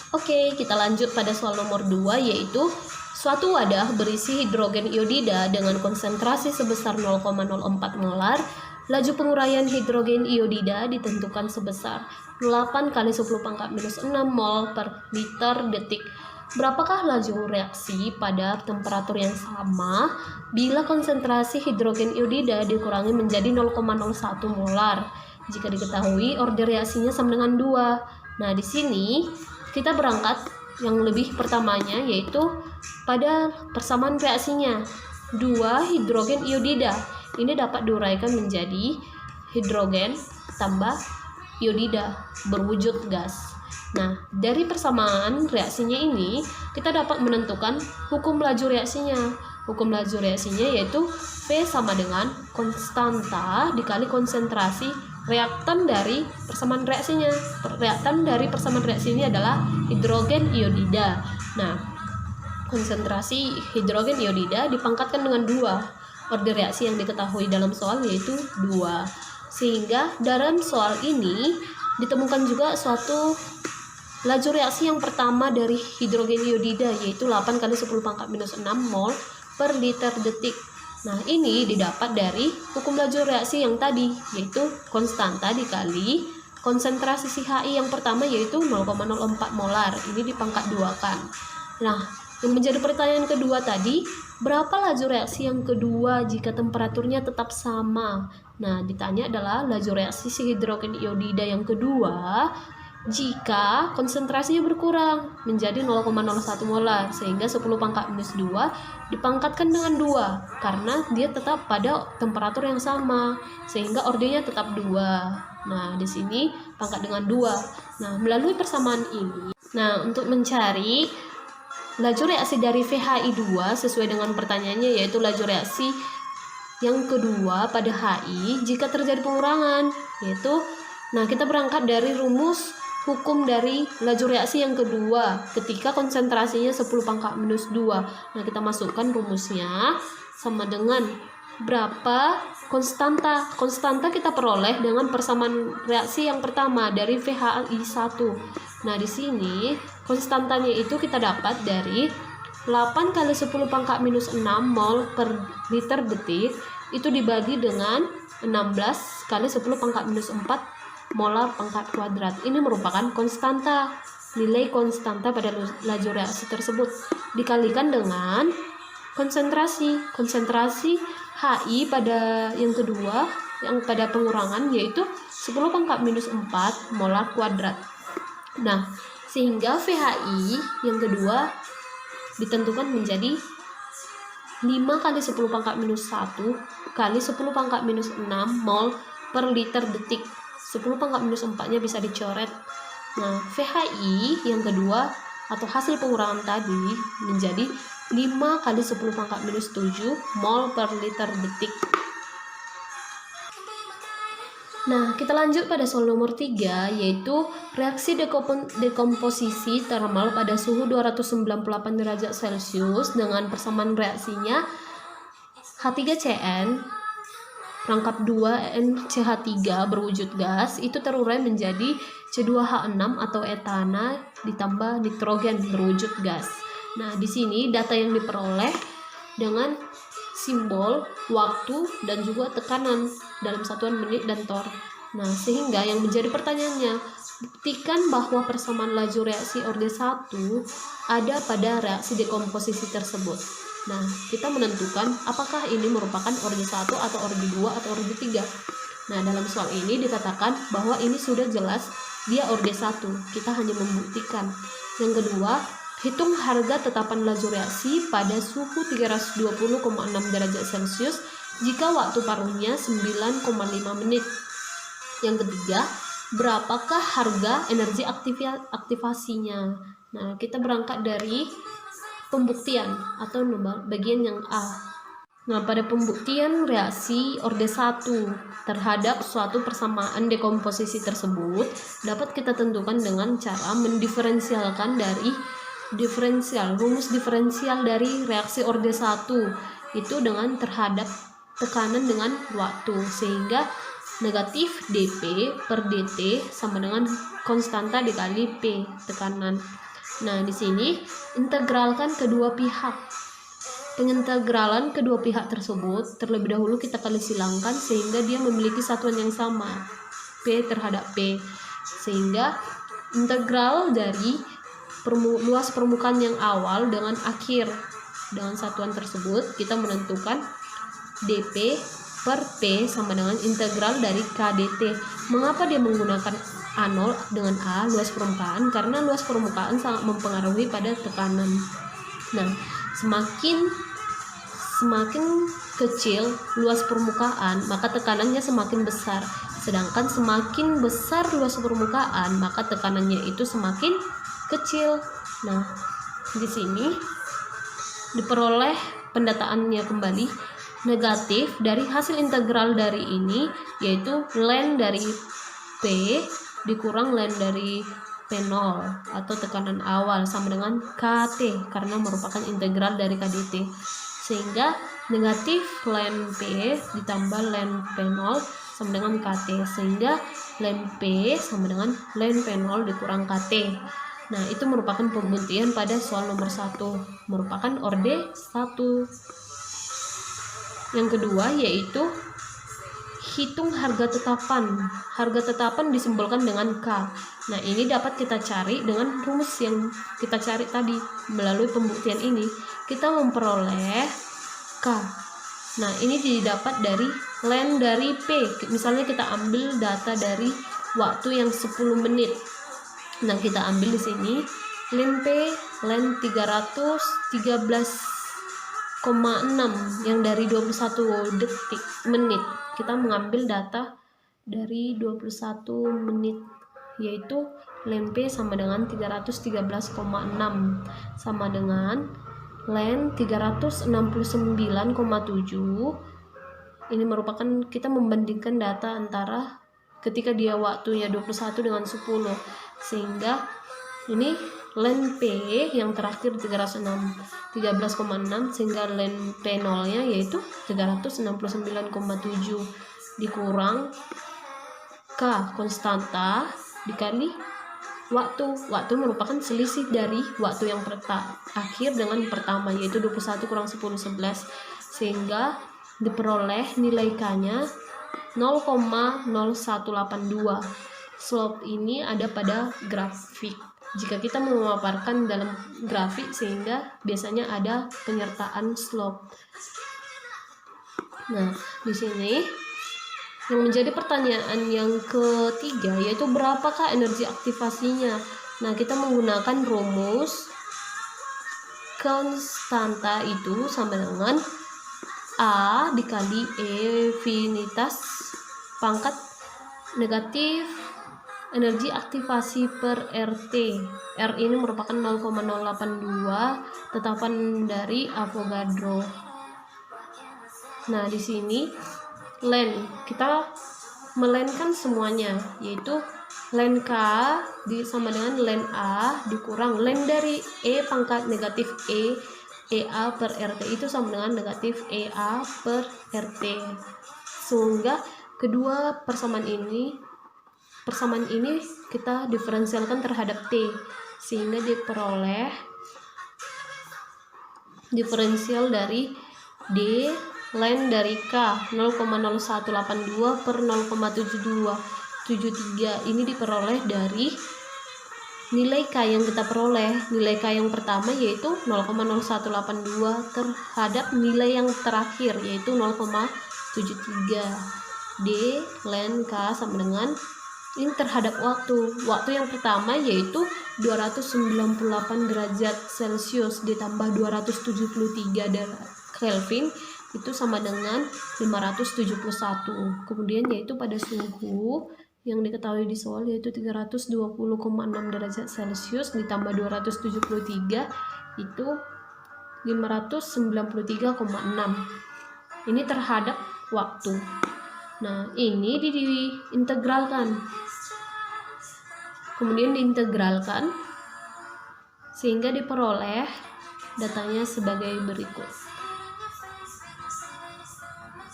Oke, kita lanjut pada soal nomor 2, yaitu suatu wadah berisi hidrogen iodida dengan konsentrasi sebesar 0,04 molar. Laju penguraian hidrogen iodida ditentukan sebesar 8 kali 10 pangkat minus 6 mol per liter detik. Berapakah laju reaksi pada temperatur yang sama bila konsentrasi hidrogen iodida dikurangi menjadi 0,01 molar? Jika diketahui order reaksinya sama dengan 2. Nah, di sini kita berangkat yang lebih pertamanya, yaitu pada persamaan reaksinya 2 hidrogen iodida. Ini dapat diuraikan menjadi hidrogen tambah iodida berwujud gas. Nah, dari persamaan reaksinya ini kita dapat menentukan hukum laju reaksinya. Hukum laju reaksinya yaitu V sama dengan konstanta dikali konsentrasi reaktan dari persamaan reaksinya. Reaktan dari persamaan reaksi ini adalah hidrogen iodida. Nah, konsentrasi hidrogen iodida dipangkatkan dengan 2. Order reaksi yang diketahui dalam soal yaitu 2. Sehingga dalam soal ini ditemukan juga suatu laju reaksi yang pertama dari hidrogen iodida, yaitu 8 kali 10 pangkat minus 6 mol per liter detik. Nah, ini didapat dari hukum laju reaksi yang tadi, yaitu konstanta dikali konsentrasi CHI yang pertama, yaitu 0,04 molar. Ini dipangkat 2-kan. Nah, yang menjadi pertanyaan kedua tadi, berapa laju reaksi yang kedua jika temperaturnya tetap sama? Nah, ditanya adalah laju reaksi si hidrogen iodida yang kedua jika konsentrasinya berkurang menjadi 0,01 molar, sehingga 10 pangkat minus 2 dipangkatkan dengan 2 karena dia tetap pada temperatur yang sama, sehingga ordernya tetap 2. Nah, di sini pangkat dengan 2. Nah, melalui persamaan ini, untuk mencari laju reaksi dari VHI2 sesuai dengan pertanyaannya, yaitu laju reaksi yang kedua pada HI jika terjadi pengurangan, yaitu kita berangkat dari rumus hukum dari laju reaksi yang kedua ketika konsentrasinya 10 pangkat minus 2. Nah, kita masukkan rumusnya sama dengan berapa konstanta. Konstanta kita peroleh dengan persamaan reaksi yang pertama dari VHI1. Nah, di sini konstantanya itu kita dapat dari 8 kali 10 pangkat minus 6 mol per liter detik itu dibagi dengan 16 kali 10 pangkat minus 4 molar pangkat kuadrat. Ini merupakan konstanta, nilai konstanta pada laju reaksi tersebut dikalikan dengan konsentrasi HI pada yang kedua, yang pada pengurangan, yaitu 10 pangkat minus 4 molar kuadrat. Nah, sehingga VHI yang kedua ditentukan menjadi 5 kali 10 pangkat minus 1 kali 10 pangkat minus 6 mol per liter detik. 10 pangkat minus 4-nya bisa dicoret. Nah, VHI yang kedua atau hasil pengurangan tadi menjadi 5 kali 10 pangkat minus 7 mol per liter detik. Nah, kita lanjut pada soal nomor 3, yaitu reaksi dekomposisi termal pada suhu 298 derajat Celcius dengan persamaan reaksinya H3CN rangkap 2NCH3 berwujud gas itu terurai menjadi C2H6 atau etana ditambah nitrogen berwujud gas. Nah, di sini data yang diperoleh dengan simbol, waktu, dan juga tekanan dalam satuan menit dan torr. Nah, sehingga yang menjadi pertanyaannya, buktikan bahwa persamaan laju reaksi orde 1 ada pada reaksi dekomposisi tersebut. Nah, kita menentukan apakah ini merupakan orde 1 atau orde 2 atau orde 3. Nah, dalam soal ini dikatakan bahwa ini sudah jelas dia orde 1. Kita hanya membuktikan. Yang kedua, hitung harga tetapan laju reaksi pada suhu 320,6 derajat Celcius jika waktu paruhnya 9,5 menit. Yang ketiga, berapakah harga energi aktivasinya? Nah, kita berangkat dari pembuktian atau bagian yang A. Nah, pada pembuktian reaksi orde 1 terhadap suatu persamaan dekomposisi tersebut dapat kita tentukan dengan cara mendiferensialkan dari rumus diferensial dari reaksi orde 1 itu dengan terhadap tekanan dengan waktu, sehingga negatif dP per dt sama dengan konstanta dikali P tekanan. Nah, di sini integralkan kedua pihak. Pengintegralan kedua pihak tersebut terlebih dahulu kita kali silangkan sehingga dia memiliki satuan yang sama, P terhadap P. Sehingga integral dari luas permukaan yang awal dengan akhir dengan satuan tersebut, kita menentukan dP per P sama dengan integral dari KdT. Mengapa dia menggunakan A0 dengan A, luas permukaan? Karena luas permukaan sangat mempengaruhi pada tekanan. Nah, semakin kecil luas permukaan, maka tekanannya semakin besar. Sedangkan semakin besar luas permukaan, maka tekanannya itu semakin kecil. Nah, di sini diperoleh pendataannya kembali negatif dari hasil integral dari ini, yaitu ln dari P dikurang ln dari P0 atau tekanan awal sama dengan KT karena merupakan integral dari KdT. Sehingga negatif ln P ditambah ln P0 sama dengan KT, sehingga ln P sama dengan ln P0 dikurang KT. Nah, itu merupakan pembuktian pada soal nomor 1, merupakan orde 1. Yang kedua yaitu hitung harga tetapan. Harga tetapan disimbolkan dengan K. Nah, ini dapat kita cari dengan rumus yang kita cari tadi. Melalui pembuktian ini kita memperoleh K. Nah, ini didapat dari ln dari P. Misalnya kita ambil data dari waktu yang 10 menit. Nah, kita ambil di sini ln P ln 313,6 yang dari 21 menit. Kita mengambil data dari 21 menit, yaitu ln P sama dengan 313,6 sama dengan ln 369,7. Ini merupakan kita membandingkan data antara ketika dia waktunya 21 dengan 10, sehingga ini ln P yang terakhir 13,6 sehingga ln P0 nya yaitu 369,7 dikurang K konstanta dikali waktu merupakan selisih dari waktu yang akhir dengan pertama, yaitu 21 kurang 10 11, sehingga diperoleh nilai K-nya 0,0182. Slope ini ada pada grafik. Jika kita memaparkan dalam grafik, sehingga biasanya ada penyertaan slope. Nah, di sini yang menjadi pertanyaan yang ketiga yaitu berapakah energi aktivasinya. Nah, kita menggunakan rumus konstanta itu sama dengan A dikali infinitas pangkat negatif energi aktivasi per RT. R ini merupakan 0,082 tetapan dari Avogadro. Nah, di sini ln kita melenkan semuanya, yaitu ln K sama dengan ln A dikurang ln dari E pangkat negatif EA per RT itu sama dengan negatif EA per RT. Sehingga kedua persamaan ini kita diferensialkan terhadap T, sehingga diperoleh diferensial dari D ln dari K 0,0182 per 0,7273. Ini diperoleh dari nilai K yang kita peroleh. Nilai K yang pertama yaitu 0,0182 terhadap nilai yang terakhir yaitu 0,73. D ln K sama dengan ini terhadap waktu yang pertama yaitu 298 derajat Celcius ditambah 273 Kelvin itu sama dengan 571. Kemudian yaitu pada suhu yang diketahui di soal yaitu 320,6 derajat Celcius ditambah 273 itu 593,6. Ini terhadap waktu. Nah, ini diintegralkan. Kemudian diintegralkan sehingga diperoleh datanya sebagai berikut.